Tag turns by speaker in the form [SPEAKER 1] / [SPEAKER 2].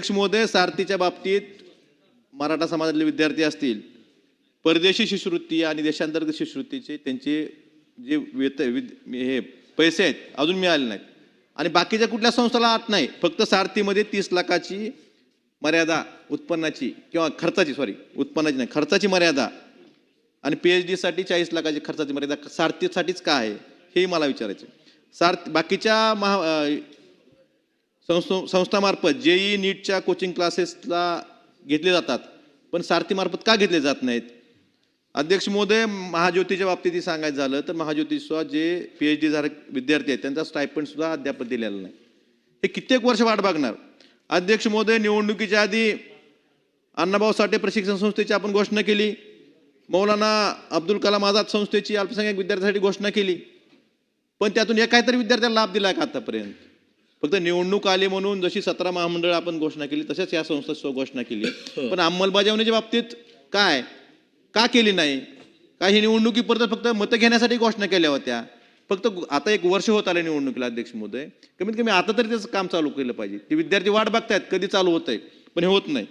[SPEAKER 1] अध्यक्ष महोदय, सारथीच्या बाबतीत मराठा समाजातले विद्यार्थी असतील, परदेशी शिष्यवृत्ती आणि देशांतर्गत शिष्यवृत्तीचे त्यांचे जे हे पैसे आहेत अजून मिळाले नाहीत आणि बाकीच्या कुठल्या संस्थाला आत नाही. फक्त सारथीमध्ये 30 लाखाची मर्यादा उत्पन्नाची किंवा खर्चाची उत्पन्नाची नाही खर्चाची मर्यादा आणि PhD साठी 40 लाखाची खर्चाची मर्यादा सारथीसाठीच का आहे हे मला विचारायचं. बाकीच्या संस्थामार्फत JEE नीटच्या कोचिंग क्लासेसला घेतले जातात, पण सारथीमार्फत का घेतले जात नाहीत? अध्यक्ष महोदय, महाज्योतीच्या बाबतीत सांगायचं झालं तर महाज्योतीसुद्धा जे PhD झाले विद्यार्थी आहेत त्यांचा स्टायपंड सुद्धा अद्याप दिलेला नाही. हे कित्येक वर्ष वाट बघणार. अध्यक्ष महोदय, निवडणुकीच्या आधी अण्णाभाऊ साठे प्रशिक्षण संस्थेची आपण घोषणा केली, मौलाना अब्दुल कलाम आझाद संस्थेची अल्पसंख्याक विद्यार्थ्यांसाठी घोषणा केली, पण त्यातून एकाही विद्यार्थ्याला लाभ दिला का आतापर्यंत? फक्त निवडणूक आली म्हणून जशी 17 महामंडळ आपण घोषणा केली तशाच या संस्थेची घोषणा केली, पण अंमलबजावणीच्या बाबतीत काय का केली नाही? काही निवडणुकीपर्यंत फक्त मतं घेण्यासाठी घोषणा केल्या होत्या. फक्त आता 1 वर्ष होत आले निवडणुकीला. अध्यक्ष महोदय, कमीत कमी आता तरी त्याचं काम चालू केलं पाहिजे. ते विद्यार्थी वाट बघतायत कधी चालू होतंय, पण हे होत नाही.